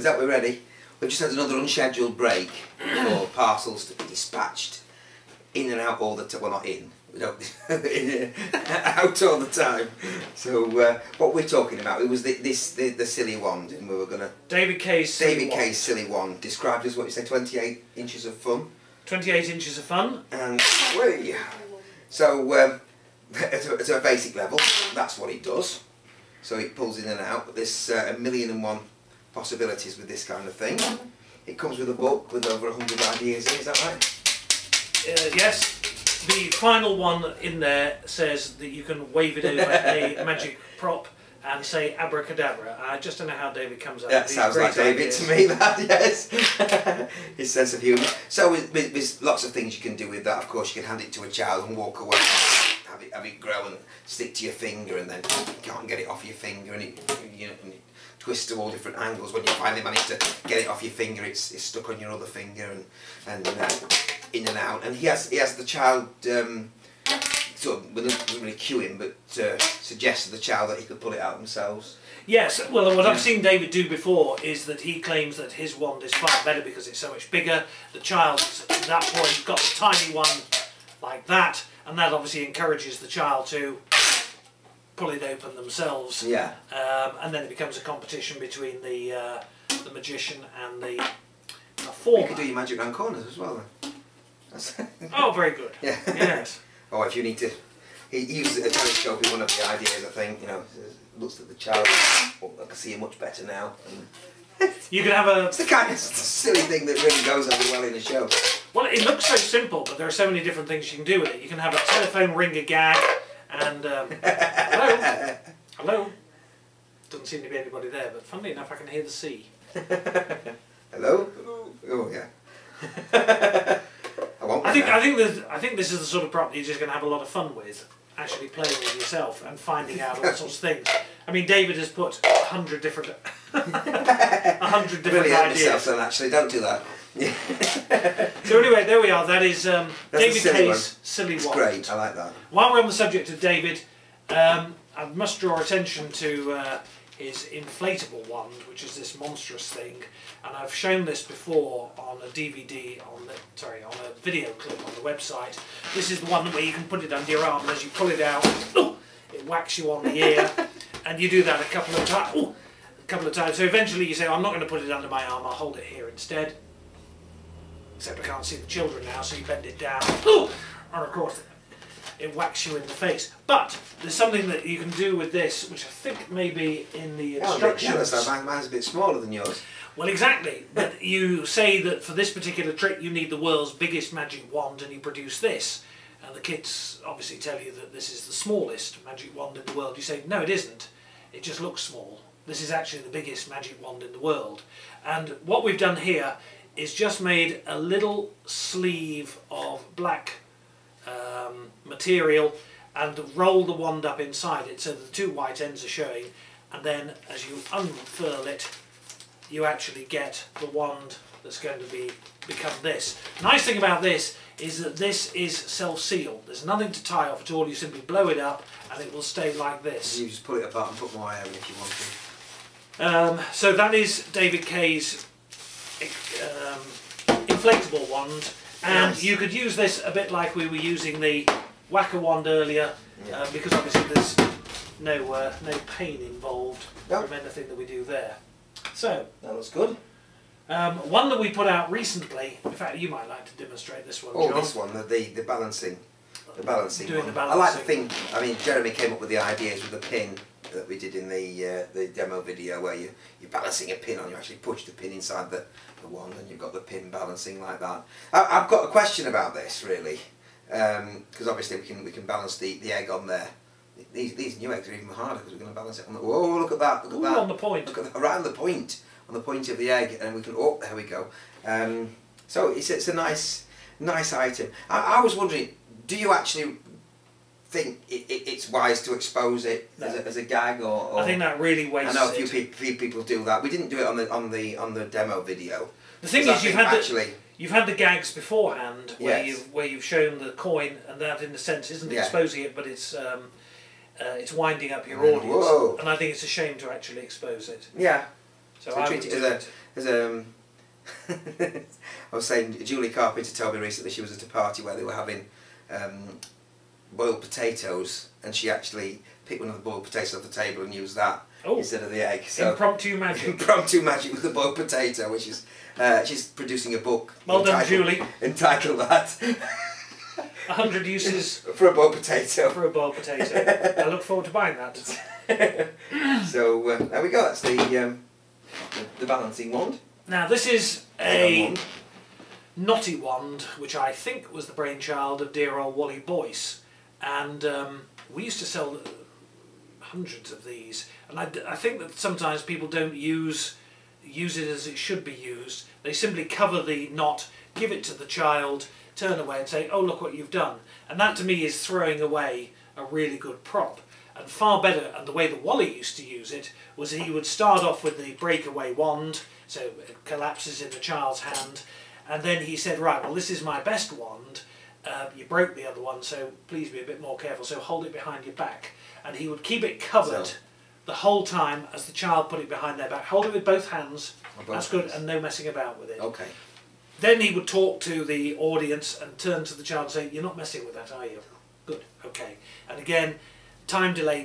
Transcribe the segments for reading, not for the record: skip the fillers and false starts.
is that we're ready? We've just had another unscheduled break for parcels to be dispatched in and out all the time. Well, not in. We don't out all the time. So what we're talking about, it was the silly wand, and we were gonna David Kay's silly wand, described as what you say, 28 inches of fun. 28 inches of fun. And so at a basic level, that's what it does. So it pulls in and out. But there's 1,000,001 possibilities with this kind of thing. It comes with a book with over 100 ideas in, is that right? Yes. The final one in there says that you can wave it over a magic prop and say abracadabra. I just don't know how David comes up with these. That sounds like David to me, that, yes. His sense of humour. So there's lots of things you can do with that. Of course, you can hand it to a child and walk away, have it grow and stick to your finger, and then you can't get it off your finger, and it twists to all different angles. When you finally manage to get it off your finger, it's stuck on your other finger, and in and out. And he has the child sort of, doesn't really cue him, but suggests to the child that he could pull it out themselves. Yes, well, what I've seen David do before is that he claims that his wand is far better because it's so much bigger. The child at that point got the tiny one like that, and that obviously encourages the child to pull it open themselves. Yeah. And then it becomes a competition between the magician and the performer. You could do your magic round corners as well then. Oh, very good. Yeah. Yes. Or if you need to, he uses a telescope in one of the ideas, I think, looks at the child, oh, I can see you much better now. You can have a... It's the kind of silly thing that really goes over well in a show. Well, it looks so simple, but there are so many different things you can do with it. You can have a telephone ringer gag, and... hello? Hello? Doesn't seem to be anybody there, but funnily enough, I can hear the sea. Hello? Oh, yeah. I think this is the sort of prop that you're just going to have a lot of fun with, actually playing with yourself and finding out all sorts of things. I mean, David has put 100 different, 100 different ideas. Yourself, then, actually, don't do that. So anyway, there we are. That is David Kay's silly wand. Great, I like that. While we're on the subject of David, I must draw attention to his inflatable wand, which is this monstrous thing. And I've shown this before on a DVD, on a video clip on the website. This is the one where you can put it under your arm, and as you pull it out, it whacks you on the ear, and you do that a couple of times. So eventually you say, I'm not going to put it under my arm, I'll hold it here instead. Except I can't see the children now, so you bend it down, and of course it whacks you in the face. But there's something that you can do with this, which I think may be in the instructions. Mine's a bit smaller than yours. Well, exactly. But you say that for this particular trick you need the world's biggest magic wand, and you produce this. And the kids obviously tell you that this is the smallest magic wand in the world. You say, no, it isn't. It just looks small. This is actually the biggest magic wand in the world. And what we've done here is just made a little sleeve of black material and roll the wand up inside it so the two white ends are showing, and then as you unfurl it you actually get the wand that's going to become this. Nice thing about this is that this is self-sealed. There's nothing to tie off at all. You simply blow it up and it will stay like this. You just pull it apart and put more air in if you want to. So that is David Kay's inflatable wand, and nice. You could use this a bit like we were using the whacker wand earlier, because obviously there's no pain involved from anything that we do there. So that looks good. One that we put out recently. In fact, you might like to demonstrate this one. John. This one, the balancing, Doing one. The balancing. I like the thing. I mean, Jeremy came up with the ideas with the pin that we did in the demo video, where you're balancing a pin on. You actually push the pin inside the wand, and you've got the pin balancing like that. I've got a question about this really, because obviously we can balance the egg on there. These new eggs are even harder because we're going to balance it on the... Whoa, look at that, look at that. On the point. Look at that, right on the point of the egg, and we can... Oh, there we go. So it's a nice item. I was wondering, do you actually think it's wise to expose it as a gag, or... I think that really wastes it. I know a few people do that. We didn't do it on the demo video. The thing is, you've had the gags beforehand, where you've shown the coin, and that in a sense isn't exposing it, but it's winding up your audience. Whoa. And I think it's a shame to actually expose it. Yeah. So I I treat would it do as a I was saying, Julie Carpenter told me recently she was at a party where they were having boiled potatoes, and she actually picked one of the boiled potatoes off the table and used that instead of the egg. So impromptu magic. Impromptu magic with the boiled potato, which is she's producing a book. Well done, Julie. Entitled that. 100 uses for a boiled potato. For a boiled potato. I look forward to buying that. So there we go. That's the balancing wand. Now this is a knotty wand, which I think was the brainchild of dear old Wally Boyce, and we used to sell hundreds of these. And I think that sometimes people don't use it as it should be used. They simply cover the knot, give it to the child, turn away and say, "Oh, look what you've done." And that to me is throwing away a really good prop. And far better, and the way that Wally used to use it was he would start off with the breakaway wand, so it collapses in the child's hand, and then he said, "Right, well, this is my best wand, you broke the other one, so please be a bit more careful, so hold it behind your back." And he would keep it covered the whole time as the child put it behind their back. Hold it with both hands, that's good, and no messing about with it. Okay. Then he would talk to the audience and turn to the child and say, "You're not messing with that, are you? Good, okay." And again, time delay,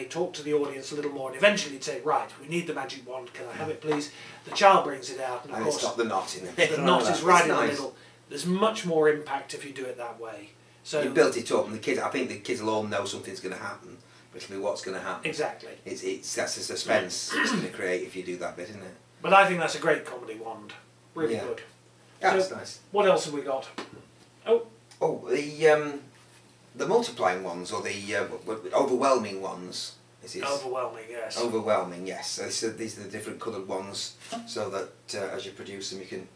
talk to the audience a little more, and eventually he'd say, "Right, we need the magic wand, can I have it please?" The child brings it out, and of course it's got the knot in it. the knot is right in the middle. There's much more impact if you do it that way. So you built it up, and the kids, I think the kids will all know something's going to happen, which will be what's going to happen. Exactly. That's the suspense it's going to create if you do that bit, isn't it? But I think that's a great comedy wand. Really good. Yeah, so, that's nice. What else have we got? Oh, the multiplying ones, or the overwhelming ones. Overwhelming, yes. Overwhelming, yes. So these are the different coloured ones, so that as you produce them, you can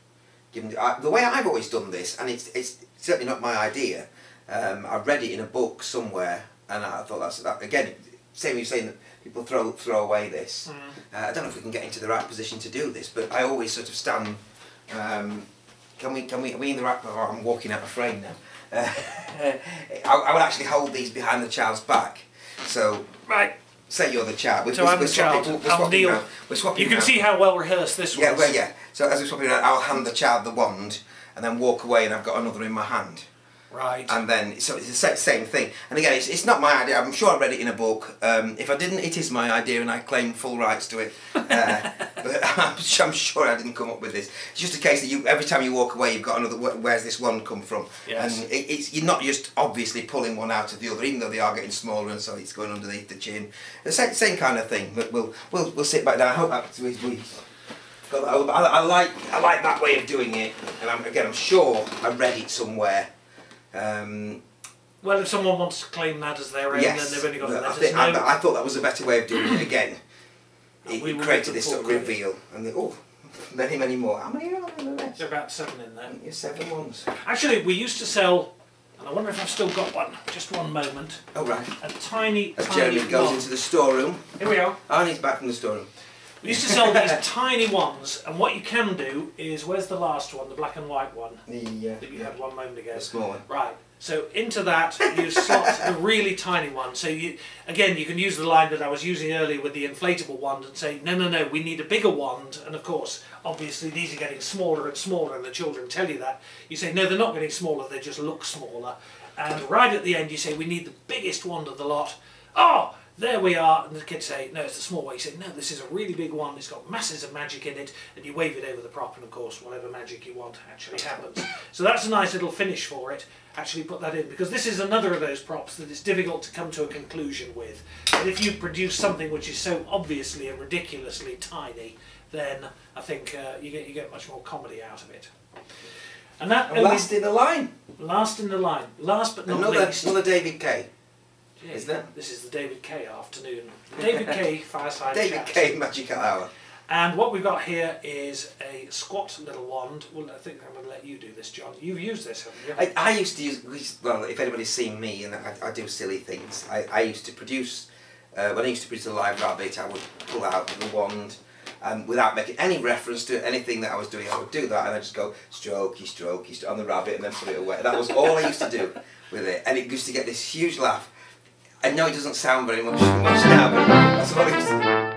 give them. The way I've always done this, and it's certainly not my idea. I read it in a book somewhere, and I thought that again. Same as you're saying that people throw away this. I don't know if we can get into the right position to do this, but I always sort of stand. Are we in the right? Oh, I'm walking out of frame now. I would actually hold these behind the child's back. So, right. Say you're the child. So I'm the child. I'll kneel. You can see how well rehearsed this was. Yeah, well, yeah. So as we're swapping around, I'll hand the child the wand, and then walk away, and I've got another in my hand. Right. And then, so it's the same thing. And again, it's not my idea. I'm sure I read it in a book. If I didn't, it is my idea, and I claim full rights to it. But I'm sure I didn't come up with this. It's just a case that every time you walk away, you've got another. Where's this one come from? Yes. And you're not just obviously pulling one out of the other, even though they are getting smaller, and so it's going underneath the chin. The same kind of thing. But we'll sit back down. I hope that we. I like that way of doing it, and I'm sure I read it somewhere. Well, if someone wants to claim that as their own, then they've only got to let us know. I thought that was a better way of doing it again. It created this sort of credit. reveal, and many more. How many are there in the rest? There are about 7 in there. Yeah, 7 ones. Actually, we used to sell, and I wonder if I've still got one. Just one moment. Oh right. A tiny. As Jeremy goes into the storeroom. Here we are. Oh, and he's back from the storeroom. We used to sell these tiny ones, and what you can do is, where's the last one, the black and white one? That you had one moment ago. The small one. Right. So into that you slot the really tiny one. So you can use the line that I was using earlier with the inflatable wand and say, no, we need a bigger wand. And of course, obviously these are getting smaller and smaller, and the children tell you that. You say, no, they're not getting smaller, they just look smaller. And right at the end you say, we need the biggest wand of the lot. Oh! There we are, and the kids say, no, it's the small one. You say, no, this is a really big one, it's got masses of magic in it, and you wave it over the prop, and of course, whatever magic you want actually happens. So that's a nice little finish for it. Actually put that in, because this is another of those props that is difficult to come to a conclusion with. But if you produce something which is so obviously and ridiculously tiny, then I think you get much more comedy out of it. And that last in the line. Last in the line. Last but not least. Another David Kay. Yeah, Is that? This is the David Kay afternoon. David Kay Fireside David Kay Magic Hour. And what we've got here is a squat little wand. Well, I think I'm going to let you do this, John. You've used this, haven't you? I used to use, well, if anybody's seen me, and I do silly things, I used to produce, when I used to produce a live rabbit, I would pull out the wand, and without making any reference to anything that I was doing, I would do that, and I'd just go, strokey, strokey, on the rabbit, and then put it away. That was all I used to do with it, and it used to get this huge laugh. I know it doesn't sound very much now, but that's what I used to do.